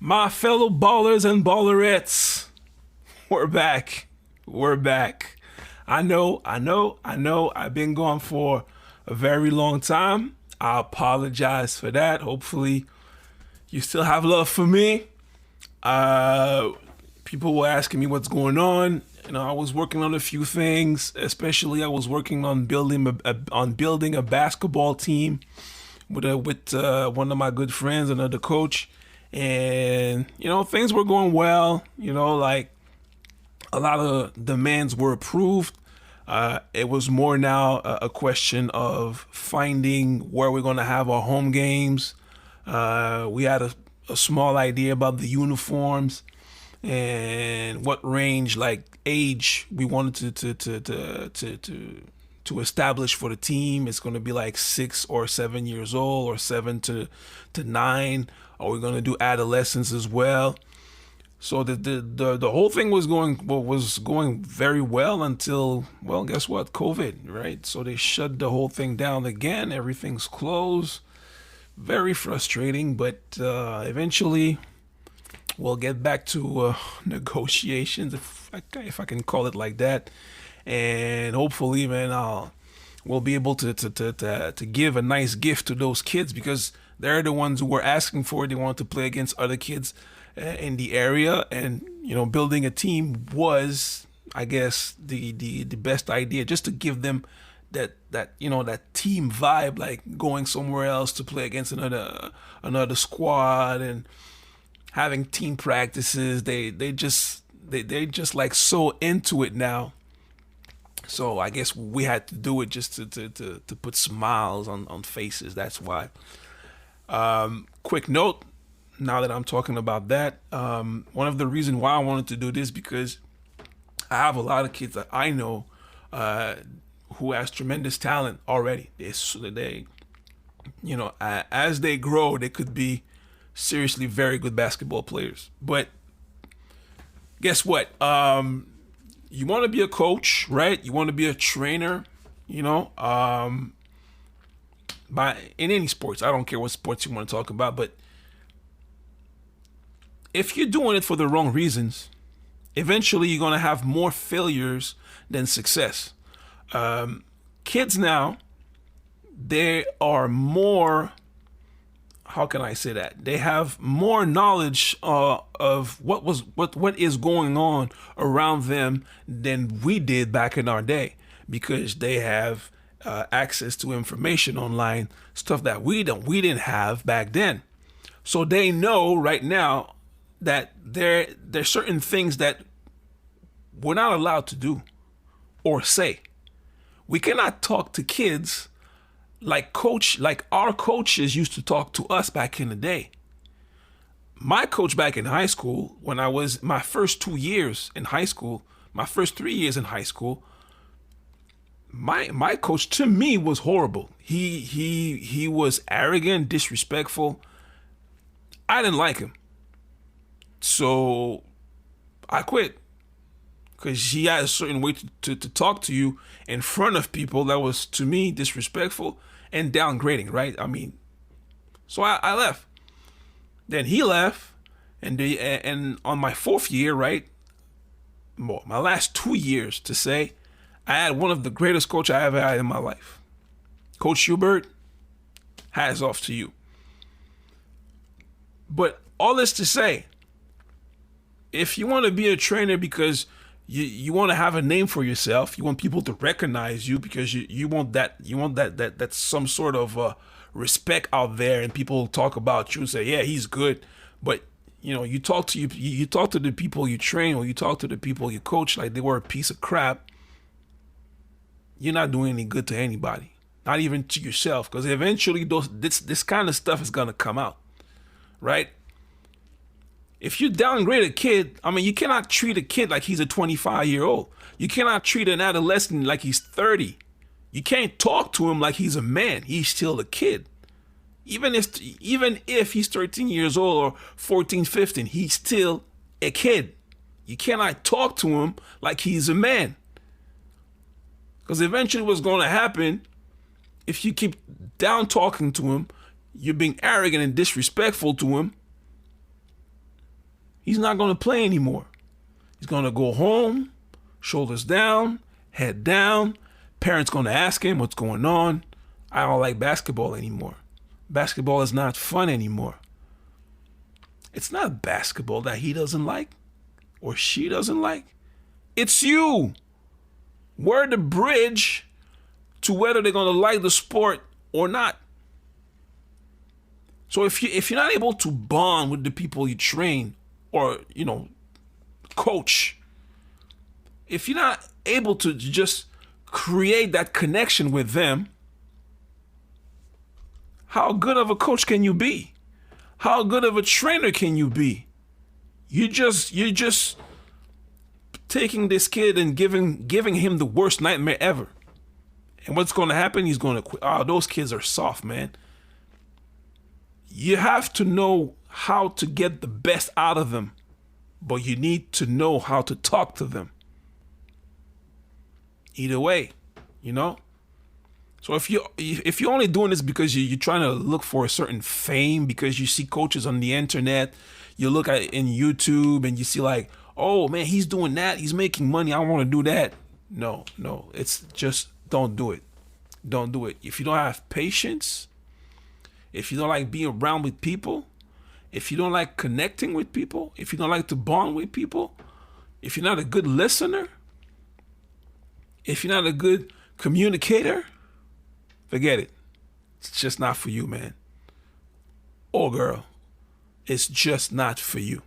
My fellow ballers and ballerettes, we're back. We're back. I know. I've been gone for a very long time. I apologize for that. Hopefully, you still have love for me. Uh, People were asking me what's going on. I was working on a few things. Especially, I was working on building a basketball team with one of my good friends, another coach, and things were going well. Like a lot of demands were approved. It was more now a question of finding where we're going to have our home games. We had a small idea about the uniforms and what range, like age, we wanted to establish for the team. It's going to be like 6 or 7 years old, or 7 to 9. Are we going to do adolescents as well? So the whole thing was going very well until, well, guess what? COVID, right? So they shut the whole thing down again. Everything's closed. Very frustrating, but eventually we'll get back to negotiations, if I can call it like that, and hopefully, man, we'll be able to give a nice gift to those kids, because they're the ones who were asking for it. They want to play against other kids in the area, and building a team was, I guess, the best idea, just to give them that team vibe, like going somewhere else to play against another squad and having team practices. They just like so into it now. So I guess we had to do it just to put smiles on faces. That's why. Quick note, now that I'm talking about that, one of the reasons why I wanted to do this, because I have a lot of kids that I know who has tremendous talent already. As they grow, they could be seriously very good basketball players. But guess what? You want to be a coach, right? You want to be a trainer, in any sports. I don't care what sports you want to talk about, but if you're doing it for the wrong reasons, eventually you're going to have more failures than success. Kids now, they are more, how can I say that? They have more knowledge of what is going on around them than we did back in our day, because they have access to information online, stuff that we didn't have back then. So they know right now that there's certain things that we're not allowed to do or say. We cannot talk to kids like our coaches used to talk to us back in the day. My coach back in high school, when I was my first 2 years in high school, my first 3 years in high school, my coach to me was horrible. He was arrogant, disrespectful. I didn't like him. So I quit, because he had a certain way to talk to you in front of people that was, to me, disrespectful and downgrading, right? I mean, so I left. Then he left, and on my 4th year, right? Well, my last 2 years to say, I had one of the greatest coaches I ever had in my life. Coach Schubert, hats off to you. But all this to say, if you want to be a trainer because you want to have a name for yourself, you want people to recognize you, because you want that some sort of respect out there, and people talk about you and say, yeah, he's good. But you talk to the people you train, or you talk to the people you coach like they were a piece of crap. You're not doing any good to anybody, not even to yourself, because eventually this kind of stuff is gonna come out, right? If you downgrade a kid, I mean, you cannot treat a kid like he's a 25-year-old. You cannot treat an adolescent like he's 30. You can't talk to him like he's a man. He's still a kid. Even if he's 13 years old or 14, 15, he's still a kid. You cannot talk to him like he's a man. Because eventually what's going to happen, if you keep down talking to him, you're being arrogant and disrespectful to him, He's not going to play anymore. He's going to go home, shoulders down, head down. Parents going to ask him what's going on. I don't like basketball anymore. Basketball is not fun anymore. It's not basketball that he doesn't like or she doesn't like. It's you. We're the bridge to whether they're going to like the sport or not. So if you're not able to bond with the people you train or, coach, if you're not able to just create that connection with them, how good of a coach can you be? How good of a trainer can you be? You're just taking this kid and giving him the worst nightmare ever. And what's going to happen? He's going to quit. Oh, those kids are soft, man. You have to know how to get the best out of them, but you need to know how to talk to them. Either way, So if you're only doing this because you're trying to look for a certain fame, because you see coaches on the internet, you look at it in YouTube and you see like, oh man, he's doing that, he's making money, I want to do that. No, it's just don't do it. Don't do it. If you don't have patience, if you don't like being around with people, if you don't like connecting with people, if you don't like to bond with people, if you're not a good listener, if you're not a good communicator, forget it. It's just not for you, man. Or girl, it's just not for you.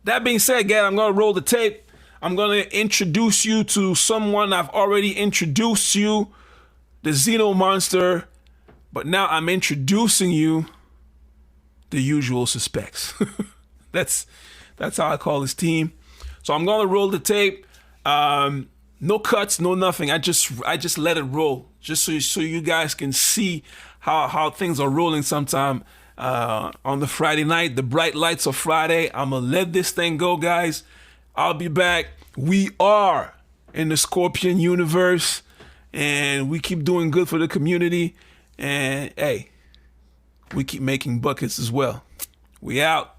That being said, guys, I'm going to roll the tape. I'm going to introduce you to someone I've already introduced you, the Xeno Monster. But now I'm introducing you the usual suspects. That's how I call this team. So I'm going to roll the tape. No cuts, no nothing. I just let it roll, just so you guys can see how things are rolling sometime on the Friday night, the bright lights of Friday. I'm going to let this thing go, guys. I'll be back. We are in the Scorpion universe, and we keep doing good for the community. And hey, we keep making buckets as well. We out.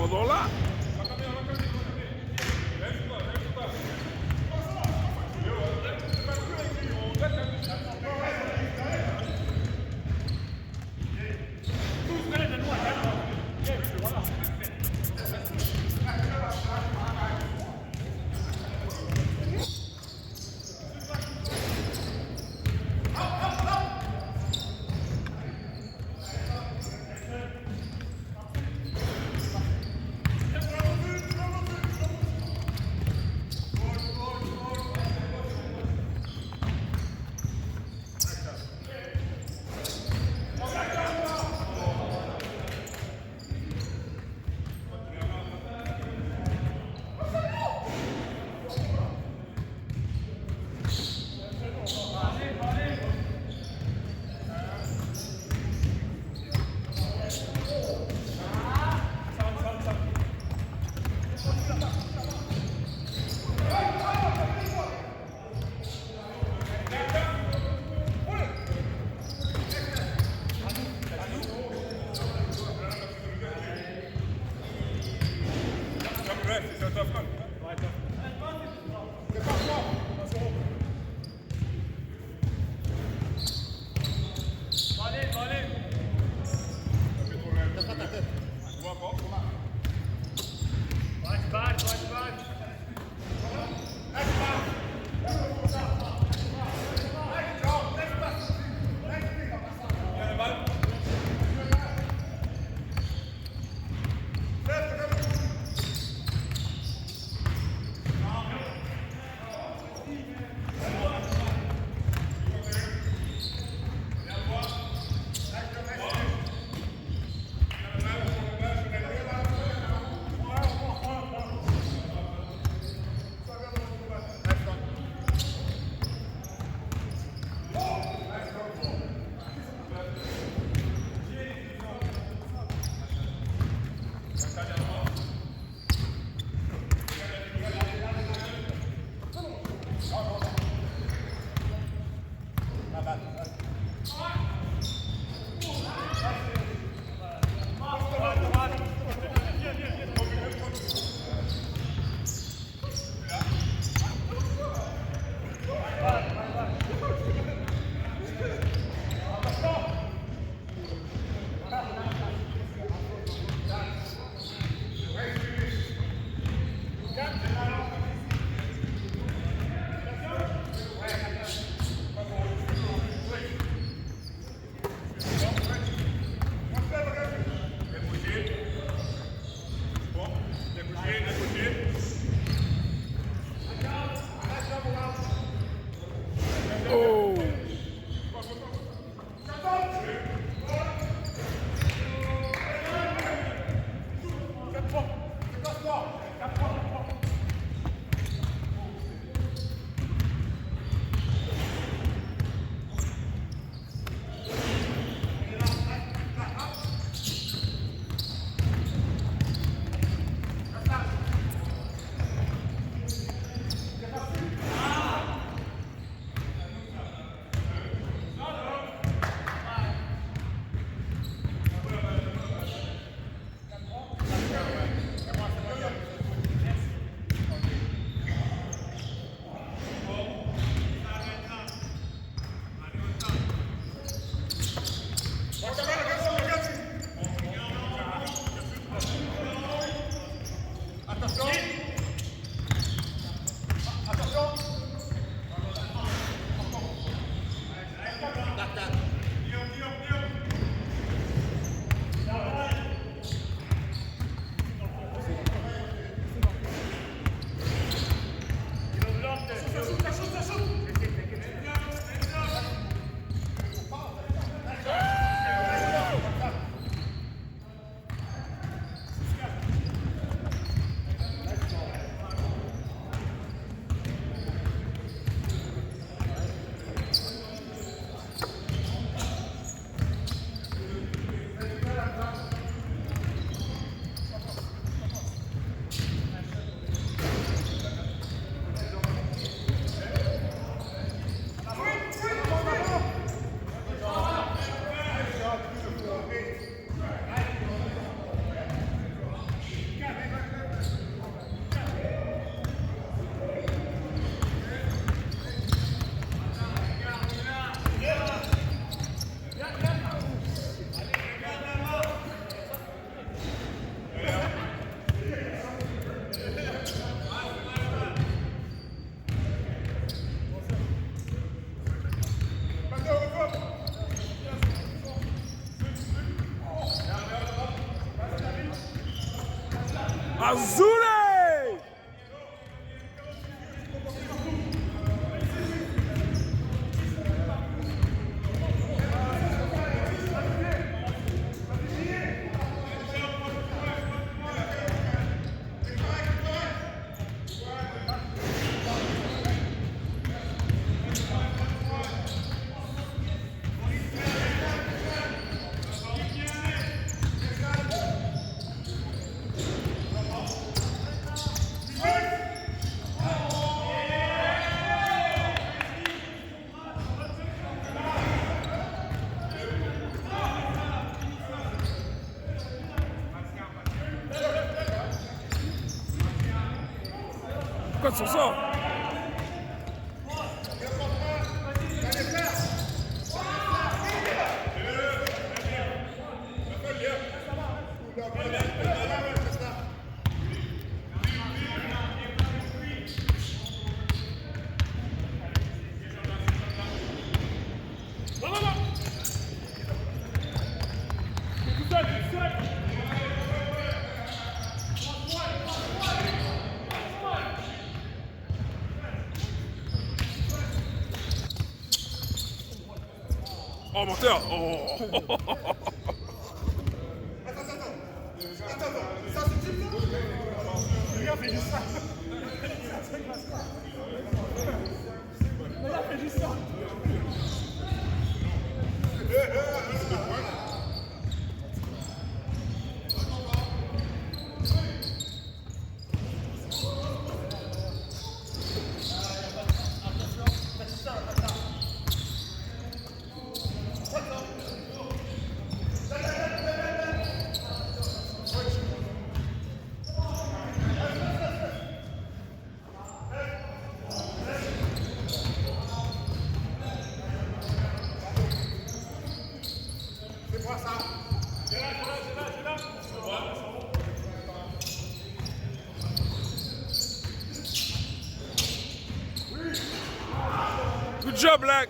Todo là. Azule! Code sur ça. Oh, menteur! Oh! Good job, Black.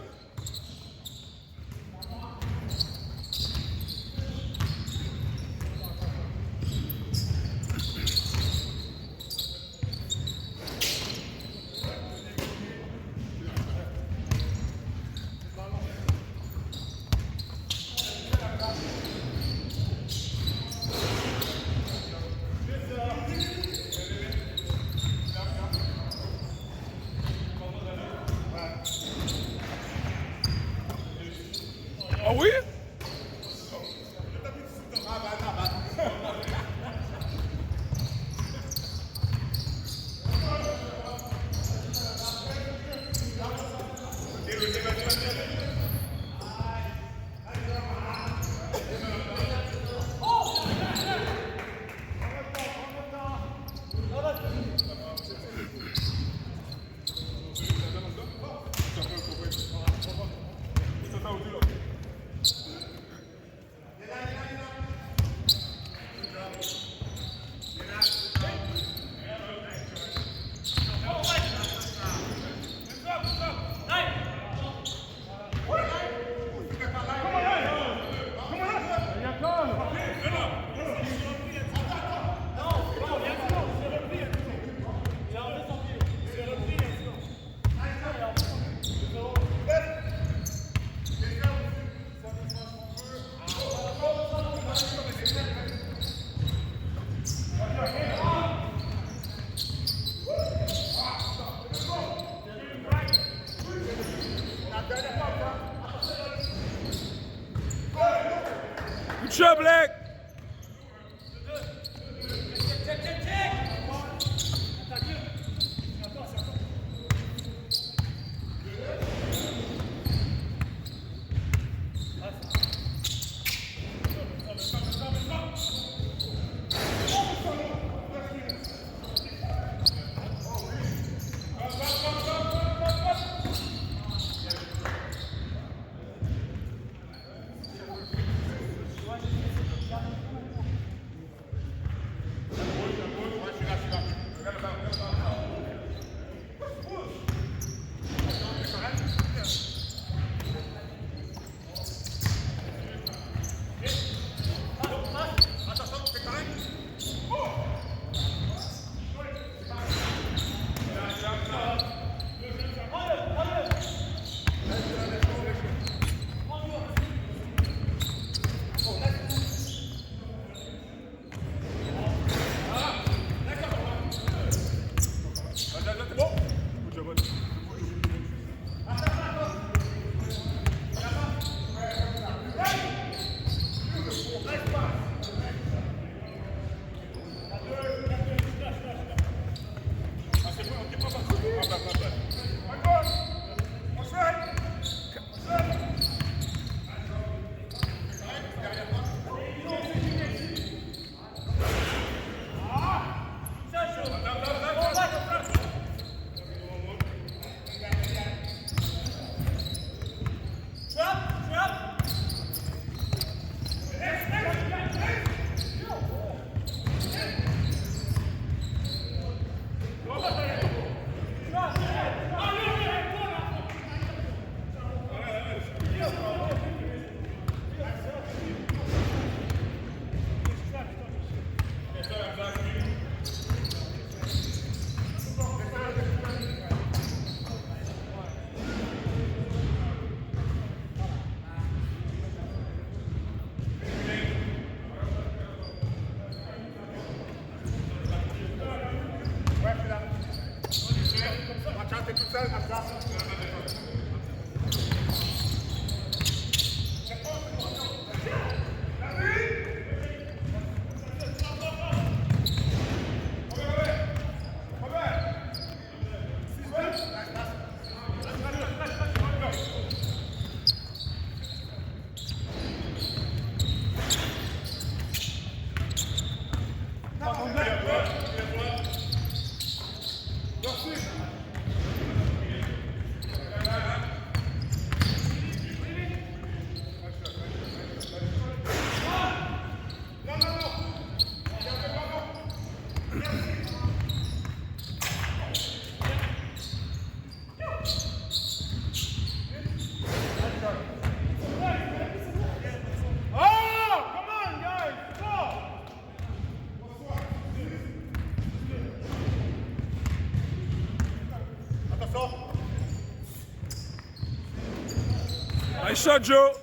Nice shot, Joe.